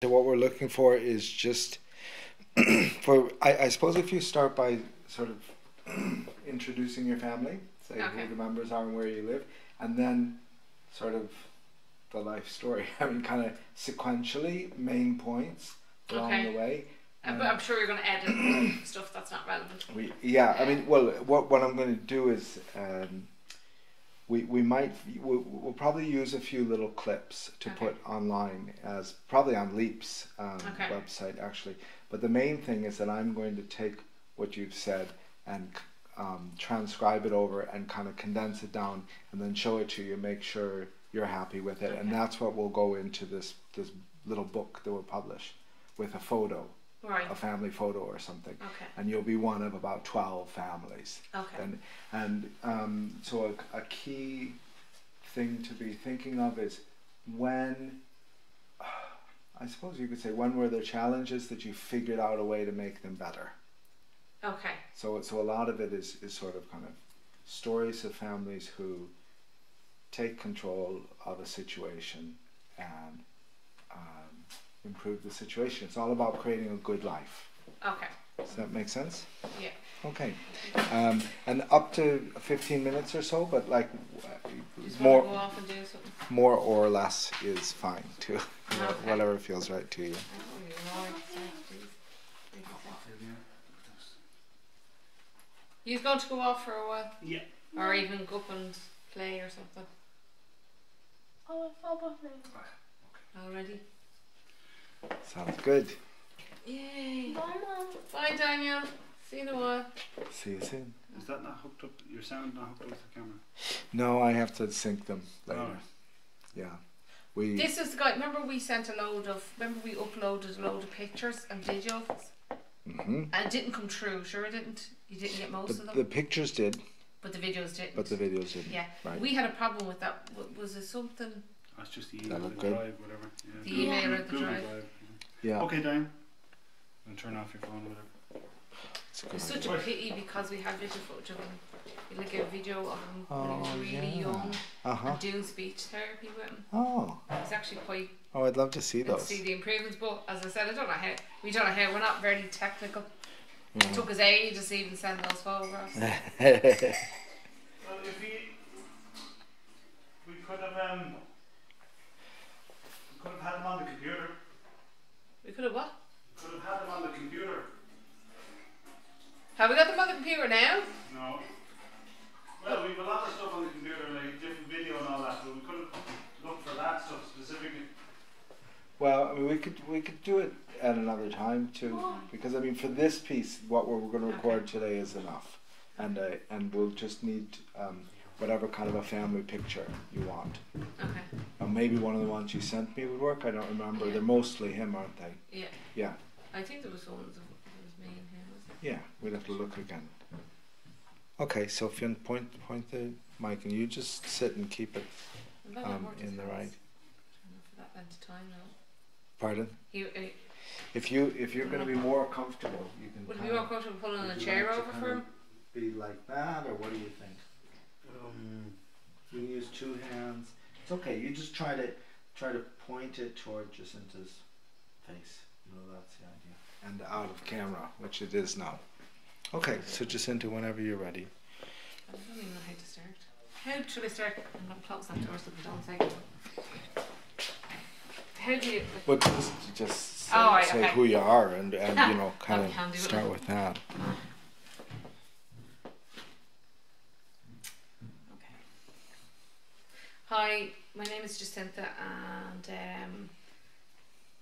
So what we're looking for is just I suppose if you start by sort of introducing your family, say Okay. who the members are and where you live, and then sort of the life story. I mean, kind of sequentially, main points along Okay. the way. But I'm sure you're going to edit stuff that's not relevant. I mean, well, what I'm going to do is we'll probably use a few little clips to Okay. put online, as probably on Leap's Okay. website actually. But the main thing is that I'm going to take what you've said and transcribe it over and kind of condense it down and then show it to you, make sure you're happy with it, and Okay. that's what will go into this little book that we'll publish with a photo, Right. a family photo or something, Okay. and you'll be one of about 12 families. Okay. So a key thing to be thinking of is when, I suppose you could say, when were there challenges that you figured out a way to make them better? Okay. So a lot of it is sort of kind of stories of families who take control of a situation and improve the situation. It's all about creating a good life. Okay. Does that make sense? Yeah. Okay. And up to 15 minutes or so, but like Just more, want to go off and do something. more or less is fine too. Okay. Whatever feels right to you. I don't really know what to say, please. You're going to go off for a while? Yeah. Or even go up and play or something? Oh, football thing. Already? Sounds good. Yay. Bye, Mom. Bye, Daniel. See you in a while. See you soon. Is that not hooked up? Your sound not hooked up with the camera? No, I have to sync them later. Oh. Yeah. We. This is the guy. Remember we sent a load of. Remember we uploaded a load of pictures and videos, Mm-hmm. and it didn't come true. Sure, it didn't. You didn't get most of them, The pictures did, but the videos didn't. but the videos didn't. Yeah, Right. we had a problem with that. Was it something? That's just the That email, the look good? drive, whatever. Yeah. The email or the Google drive? Yeah. Okay, Diane. And turn off your phone or whatever. It's a good It's such idea. a pity because we had video footage of him. Like a video of him when he was Oh, really yeah. young Uh-huh. and doing speech therapy with him. Oh. It's actually quite Oh, I'd love to see good to those. see the improvements. But as I said, I don't know how. We don't know how. We're not very technical. It Yeah. took us ages to even send those photographs. Well, if we could have had them on the computer. We could have what? Could have had them on the computer. Have we got them on the computer now? No. Well, we've a lot of stuff on the computer, like different video and all that, but we could have looked for that stuff specifically. Well, I mean, we could do it at another time too, because I mean, for this piece, what we're going to record today is enough, and we'll just need whatever kind of a family picture you want. Okay. Maybe one of the ones you sent me would work. I don't remember. Yeah. They're mostly him, aren't they? Yeah. Yeah. I think there was one that was me and him. Was Yeah. We'll have to look again. Okay, so if you point the mic, and you just sit and keep it it? That might work in the as well. right. For that length of time now. Pardon? You, If you're going to be more comfortable, you can. would it kind be more of- comfortable pulling a would you chair like to over kind for of him? Be like that, or what do you think? You can use two hands. It's okay. You just try to point it toward Jacinta's face. You know, that's the idea. And out of camera, which it is now. Okay, so Jacinta, whenever you're ready. I don't even know how to start. How should I start? I'm not close that door so they don't say. How do you? But just say, Oh, right, say okay. who you are, and you know, kind That'd be handy, of wouldn't start it? with that. Okay. Hi, my name is Jacinta, and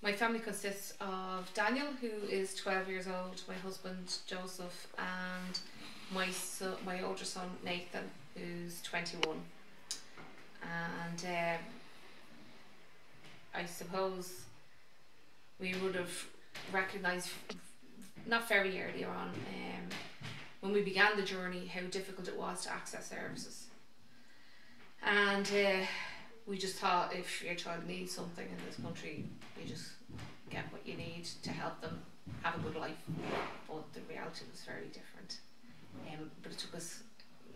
my family consists of Daniel, who is 12 years old, my husband Joseph, and my older son Nathan, who's 21. And I suppose we would have recognised, not very early on, when we began the journey, how difficult it was to access services. And we just thought if your child needs something in this country, you just get what you need to help them have a good life. But the reality was very different. But it took us,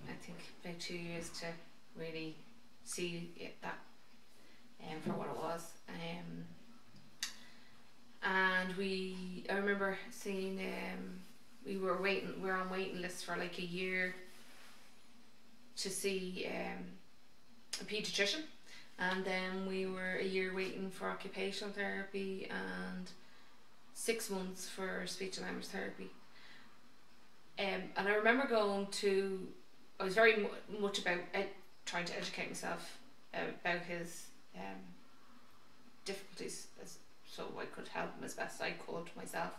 I think, about 2 years to really see that for what it was. I remember seeing, we were on waiting lists for like a year to see a paediatrician, and then we were a year waiting for occupational therapy and 6 months for speech and language therapy. And I remember I was very much about trying to educate myself about his difficulties, so I could help him as best I could myself.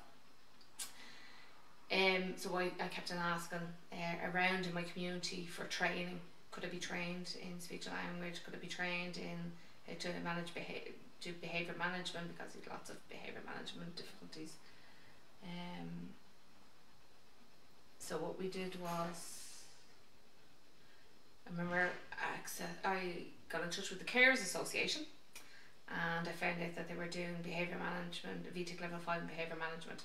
So I kept on asking around in my community for training. Could I be trained in speech and language? Could I be trained in how to do behaviour management, because he had lots of behaviour management difficulties. So what we did was, I remember I got in touch with the Carers Association, and I found out that they were doing behaviour management, VTech level 5 in behaviour management.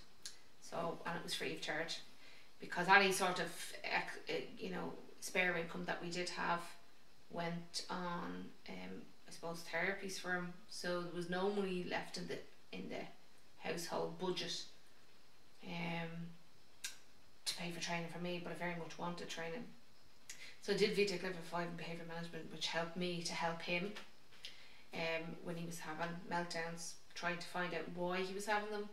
So, and it was free of charge, because any sort of spare income that we did have went on I suppose therapies for him. So there was no money left in the household budget to pay for training for me, but I very much wanted training. So I did VTech level 5 in behaviour management, which helped me to help him when he was having meltdowns, trying to find out why he was having them,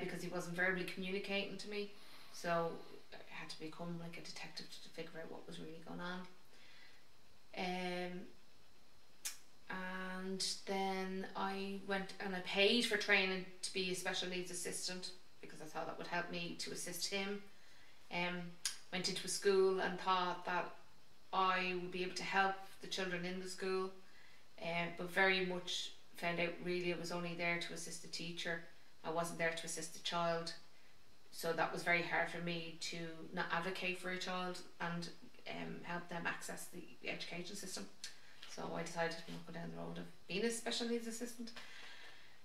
because he wasn't verbally communicating to me. So I had to become like a detective to figure out what was really going on. And then I went and I paid for training to be a special needs assistant, because I thought that would help me to assist him. Went into a school and thought that I would be able to help the children in the school, but very much found out really I was only there to assist the teacher. I wasn't there to assist the child. So that was very hard for me to not advocate for a child and help them access the education system. So I decided to go down the road of being a special needs assistant.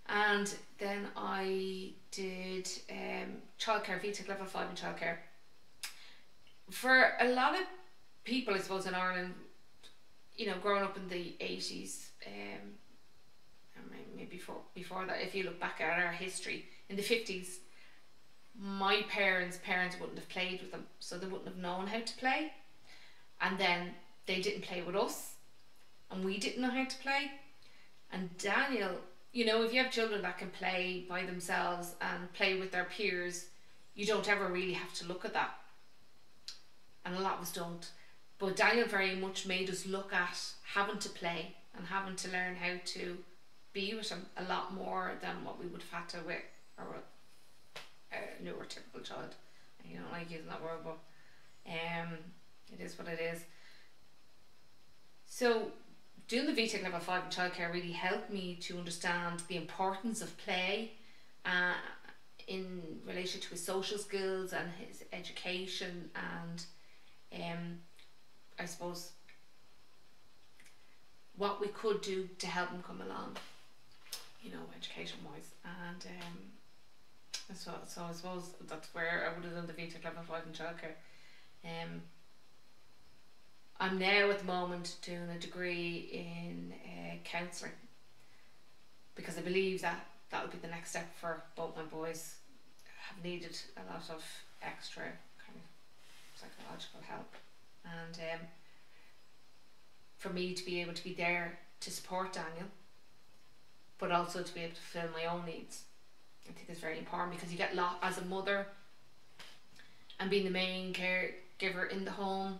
And then I did childcare, VTech level 5 in childcare. For a lot of people, I suppose, in Ireland, growing up in the 80s, and maybe before that, if you look back at our history, in the 50s, my parents wouldn't have played with them, so they wouldn't have known how to play. And then they didn't play with us, and we didn't know how to play. And Daniel, if you have children that can play by themselves and play with their peers, you don't ever really have to look at that. And a lot of us don't. But Daniel very much made us look at having to play and having to learn how to be with him a lot more than what we would have had to with a neurotypical child. I don't like using that word, but it is what it is. So doing the VTech level 5 in childcare really helped me to understand the importance of play in relation to his social skills and his education, and I suppose what we could do to help him come along, education wise. And so I suppose that's where I would have done the VTech level 5 in childcare. I'm now at the moment doing a degree in counselling, because I believe that will be the next step for both my boys. Have needed a lot of extra kind of psychological help, and for me to be able to be there to support Daniel, but also to be able to fulfill my own needs. I think it's very important, because you get as a mother and being the main caregiver in the home,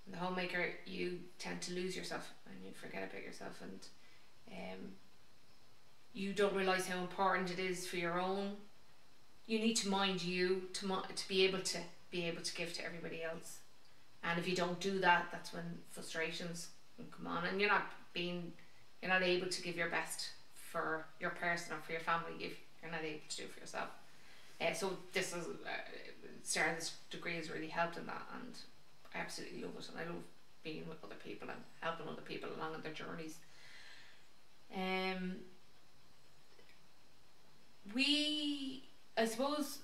the homemaker, you tend to lose yourself and you forget about yourself, and you don't realise how important it is for your own. You need to mind you to be able to give to everybody else, and if you don't do that, that's when frustrations can come on, and you're not able to give your best for your person or for your family if you're not able to do it for yourself. So this is starting this degree has really helped in that, and I absolutely love it, and I love being with other people and helping other people along on their journeys. I suppose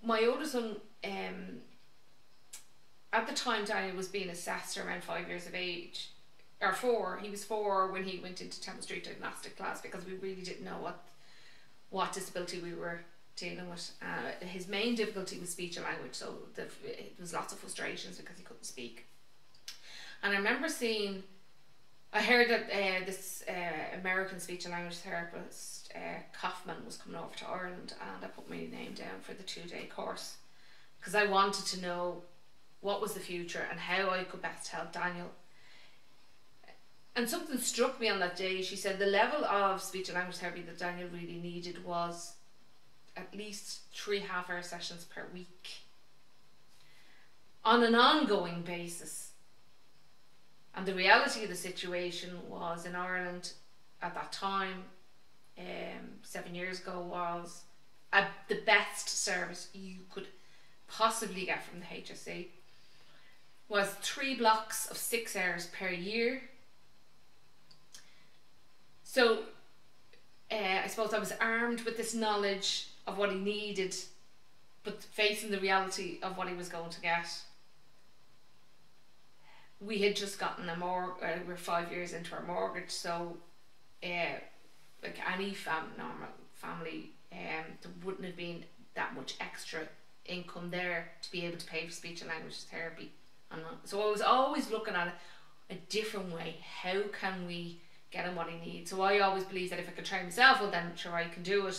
my oldest son, at the time Daniel was being assessed around 5 years of age, or 4. He was 4 when he went into Temple Street Diagnostic class, because we really didn't know what disability we were dealing with. His main difficulty was speech and language, so it was lots of frustrations because he couldn't speak. And I remember I heard that this American speech and language therapist, Kaufman, was coming over to Ireland, and I put my name down for the 2-day course because I wanted to know what was the future and how I could best help Daniel. And something struck me on that day. She said the level of speech and language therapy that Daniel really needed was at least 3 half-hour sessions per week on an ongoing basis. And the reality of the situation was, in Ireland at that time, 7 years ago, was the best service you could possibly get from the HSE was 3 blocks of 6 hours per year. So I suppose I was armed with this knowledge of what he needed, but facing the reality of what he was going to get. We had just gotten we're 5 years into our mortgage, so like any normal family, there wouldn't have been that much extra income there to be able to pay for speech and language therapy. So I was always looking at it a different way. How can we get him what he needs? So I always believe that if I can train myself, well then sure I can do it.